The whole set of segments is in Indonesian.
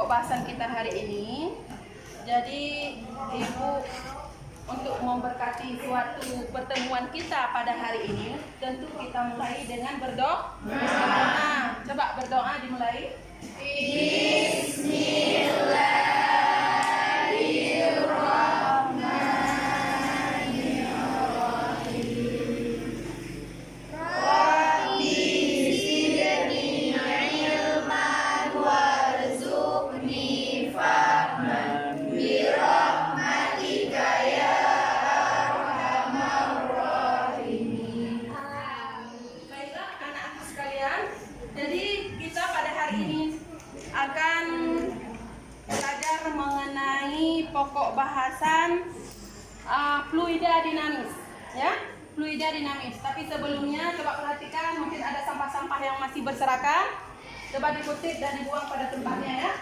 pokok bahasan kita hari ini. Jadi Ibu untuk memberkati suatu pertemuan kita pada hari ini, tentu kita mulai dengan berdoa. Coba berdoa dimulai. Akan belajar mengenai pokok bahasan fluida dinamis, ya, fluida dinamis. Tapi sebelumnya coba perhatikan, mungkin ada sampah-sampah yang masih berserakan. Coba dikutip dan dibuang pada tempatnya, ya.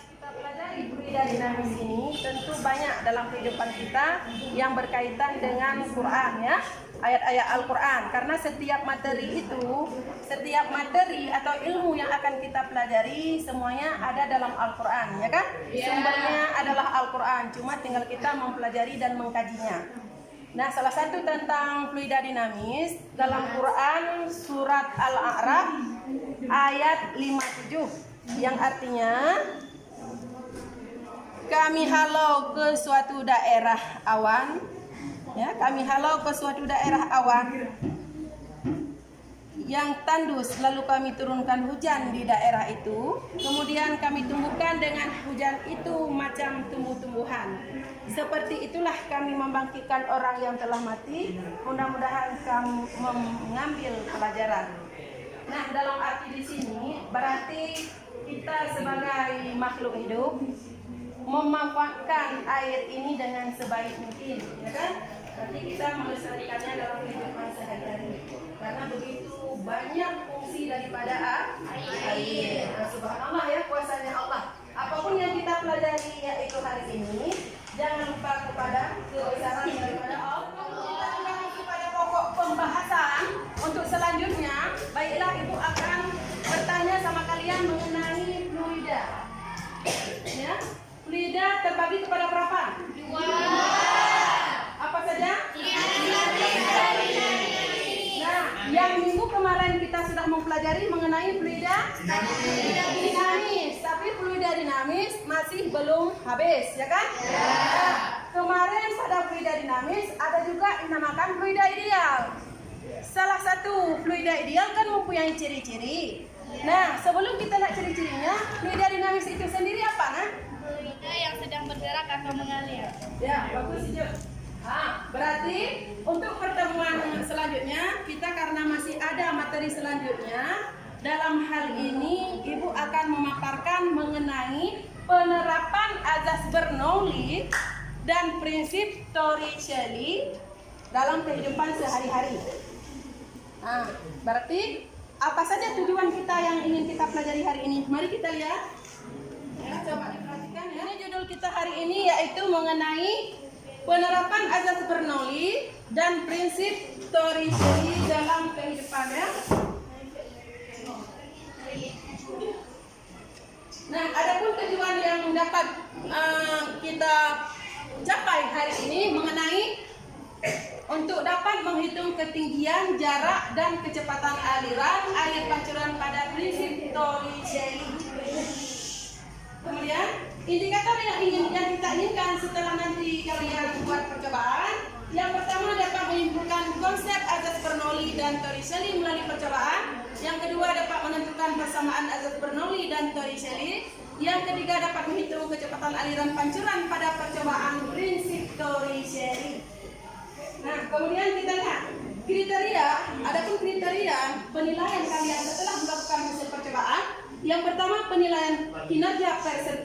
Kita pelajari fluida dinamis ini tentu banyak dalam kehidupan kita yang berkaitan dengan Quran, ya. Ayat-ayat Al-Quran, karena setiap materi atau ilmu yang akan kita pelajari semuanya ada dalam Al-Quran, ya kan? Sumbernya adalah Al-Quran, cuma tinggal kita mempelajari dan mengkajinya. Nah, salah satu tentang fluida dinamis dalam Quran surat Al-A'raf ayat 57 yang artinya kami halau ke suatu daerah awan. Ya, kami halau ke suatu daerah awan yang tandus, lalu kami turunkan hujan di daerah itu. Kemudian kami tumbuhkan dengan hujan itu macam tumbuh-tumbuhan. Seperti itulah kami membangkitkan orang yang telah mati. Mudah-mudahan kamu mengambil pelajaran. Nah, dalam arti di sini berarti kita sebagai makhluk hidup memanfaatkan air ini dengan sebaik mungkin, ya kan? Berarti kita melestarikannya dalam kehidupan sehari-hari. Karena begitu banyak fungsi daripada air. Nah, subhanallah, ya, kuasanya Allah. Apapun yang kita pelajari yaitu hari ini, jangan lupa kepada kebesaran daripada Allah. Kita juga masuk pada pokok pembahasan untuk selanjutnya. Baiklah, Ibu akan bertanya sama kalian mengenai fluida. Ya, fluida terbagi kepada berapa? 2. Apa saja? Nah, yang minggu kemarin kita sudah mempelajari mengenai fluida dinamis, tapi fluida dinamis masih belum habis, ya kan? Nah, kemarin pada fluida dinamis ada juga dinamakan fluida ideal. Salah satu fluida ideal kan mempunyai ciri-ciri. Nah, sebelum kita lihat ciri-cirinya, fluida dinamis itu sendiri apa, nah? Fluida yang sedang bergerak atau mengalir. Ya, bagus, Ijo. Berarti untuk pertemuan selanjutnya kita karena masih ada materi selanjutnya, dalam hal ini Ibu akan memaparkan mengenai penerapan azas Bernoulli dan prinsip Torricelli dalam kehidupan sehari-hari. Berarti apa saja tujuan kita yang ingin kita pelajari hari ini? Mari kita lihat. Ya, coba diperhatikan, ya. Ini judul kita hari ini yaitu mengenai penerapan azas Bernoulli dan prinsip Torricelli dalam kehidupannya. Nah, adapun tujuan yang dapat kita capai hari ini mengenai untuk dapat menghitung ketinggian, jarak, dan kecepatan aliran air pancuran pada prinsip Torricelli. Kemudian indikator yang kita inginkan setelah nanti kalian buat percobaan, yang pertama dapat menyimpulkan konsep azas Bernoulli dan Torricelli melalui percobaan. Yang kedua dapat menentukan persamaan azas Bernoulli dan Torricelli. Yang ketiga dapat menghitung kecepatan aliran pancuran pada percobaan prinsip Torricelli. Nah, kemudian kita lihat kriteria. Adapun kriteria penilaian kalian setelah melakukan hasil percobaan. Yang pertama penilaian kinerja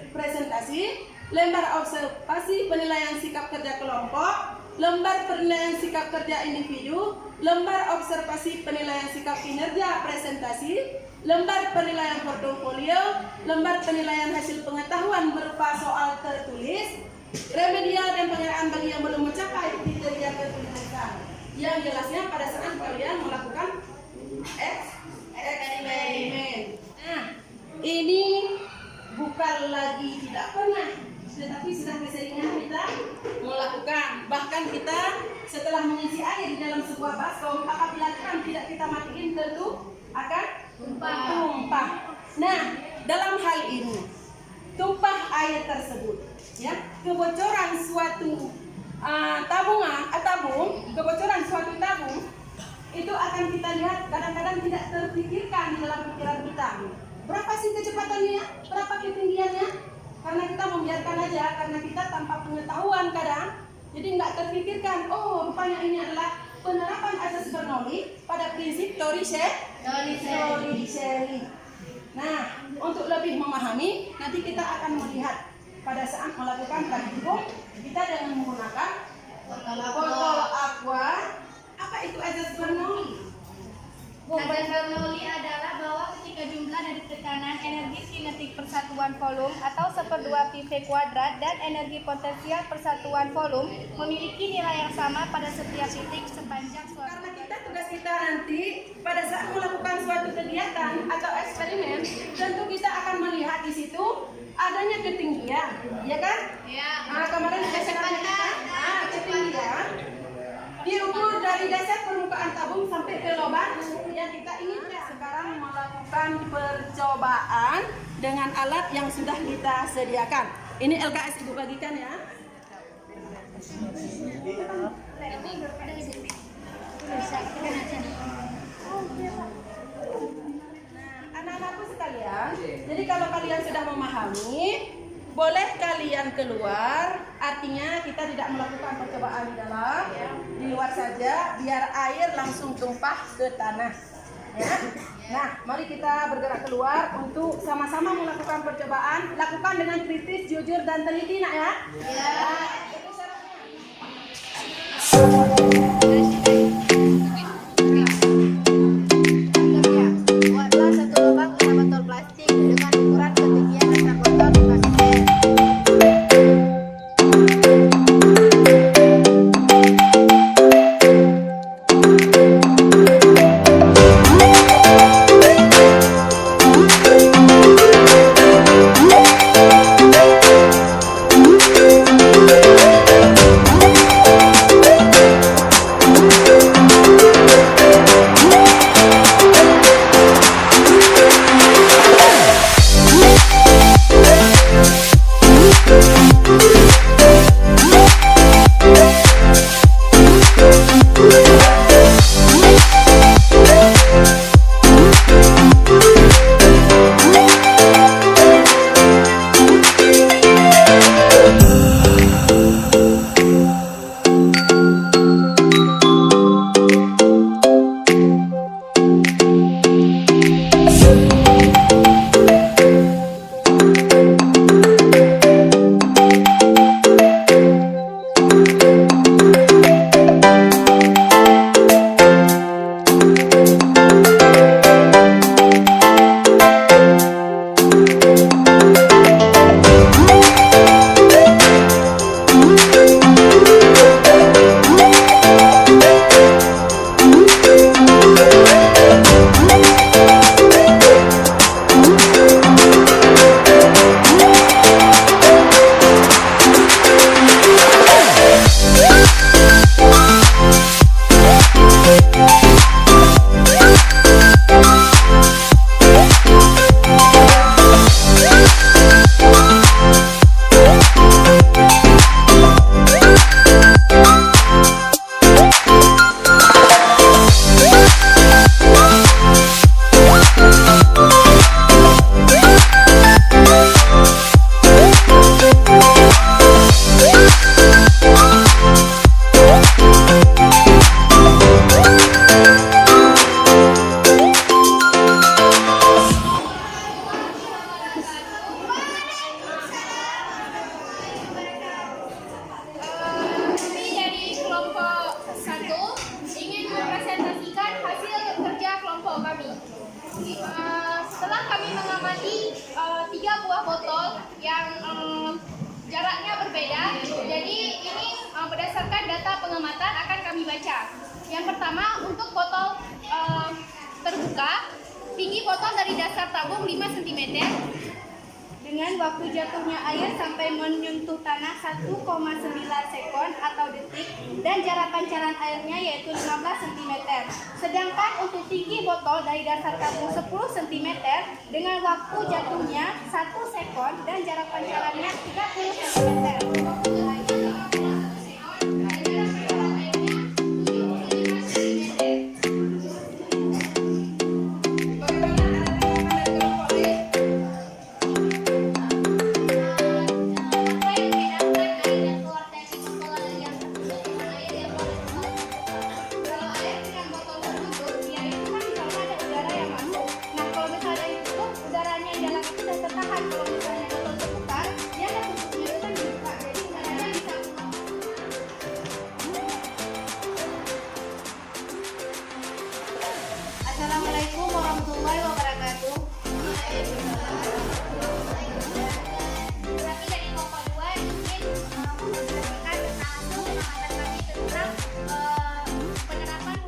presentasi, lembar observasi penilaian sikap kerja kelompok, lembar penilaian sikap kerja individu, lembar observasi penilaian sikap kinerja presentasi, lembar penilaian portofolio, lembar penilaian hasil pengetahuan berupa soal tertulis, remedial dan pengiraan bagi yang belum mencapai kriteria ketulisan. Yang jelasnya pada saat kalian melakukan eksperimen. Nah, ini bukan lagi tidak pernah, tetapi sudah keseringan kita melakukan. Bahkan kita setelah mengisi air di dalam sebuah baskom, apabila keran tidak kita matiin tentu akan tumpah. Nah, dalam hal ini tumpah air tersebut, ya, kebocoran suatu kebocoran suatu tabung itu akan kita lihat kadang-kadang tidak terpikirkan di dalam pikiran kita. Berapa sih kecepatannya? Berapa ketinggiannya? Karena kita membiarkan aja, karena kita tanpa pengetahuan kadang, jadi nggak terpikirkan. Oh, rupanya ini adalah penerapan asas Bernoulli pada prinsip Torricelli. Nah, untuk lebih memahami, nanti kita akan melihat pada saat melakukan praktikum kita dengan menggunakan botol aqua. Apa itu asas Bernoulli? Asas Bernoulli adalah bahwa ketika jumlah dari tekanan energi kinetik persatuan volume atau 1/2 PV kuadrat dan energi potensial persatuan volume memiliki nilai yang sama pada setiap titik sepanjang suatu. Karena tugas kita nanti pada saat melakukan suatu kegiatan atau eksperimen, tentu kita akan melihat di situ adanya ketinggian, ya kan? Ya. Nah, kemarin ketinggian diukur dari dasar permukaan tabung sampai ke lubang yang kita inginkan. Sekarang melakukan percobaan dengan alat yang sudah kita sediakan. Ini LKS Ibu bagikan ya. Anak-anakku sekalian, jadi kalau kalian sudah memahami, boleh kalian keluar, artinya kita tidak melakukan percobaan di dalam, di luar saja, biar air langsung tumpah ke tanah. Ya. Nah, mari kita bergerak keluar untuk sama-sama melakukan percobaan. Lakukan dengan kritis, jujur, dan teliti, nak ya. Nah, itu syaratnya. Buatlah satu lubang pada botol plastik dengan ukuran ketinggian dasar botol 5 cm. Setelah kami mengamati 3 buah botol yang jaraknya berbeda, jadi ini berdasarkan data pengamatan akan kami baca. Yang pertama, untuk botol terbuka, tinggi botol dari dasar tabung 5 cm dengan waktu jatuhnya air sampai menyentuh tanah 1,9 sekon atau detik dan jarak pancaran airnya yaitu 15 cm. Sedangkan untuk tinggi botol dari dasar tabung 10 cm dengan waktu jatuhnya 1 sekon dan jarak pancarannya 30 cm. Assalamualaikum warahmatullahi wabarakatuh. Berarti dari kelompok 2 mungkin memberikan langsung pengalaman kami tentang penerapan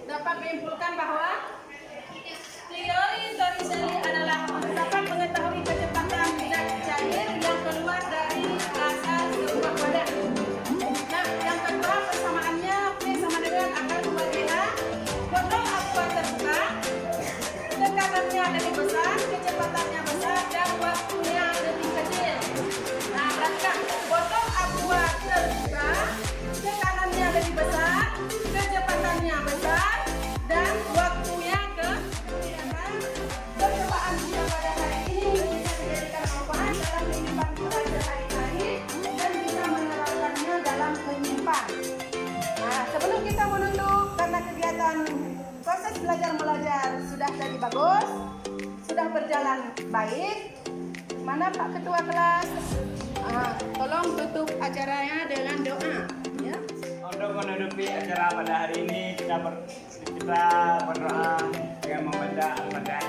dapat menyimpulkan bahwa teori Torricelli adalah dapat mengetahui kecepatan zat cair yang keluar dari dasar sebuah wadah. Nah, yang kedua persamaannya P sama dengan akar kuadrat A. Botol aqua terbuka, tekanannya lebih besar, kecepatannya besar, dan waktunya lebih kecil. Nah, perhatikan, botol aqua terbuka, tekanannya lebih besar, kecepatannya besar, dan waktunya kemudian percobaan kita pada hari ini bisa dijadikan manfaat dalam kehidupan kita sehari-hari dan bisa menerapkannya dalam menyimpan. Nah, sebelum kita menutup karena kegiatan proses belajar mengajar sudah jadi bagus, sudah berjalan baik. Mana Pak Ketua kelas? Tolong tutup acaranya dengan doa. Ya. Untuk menutupi acara pada hari ini kita berdoa dengan membaca Al-Fatihah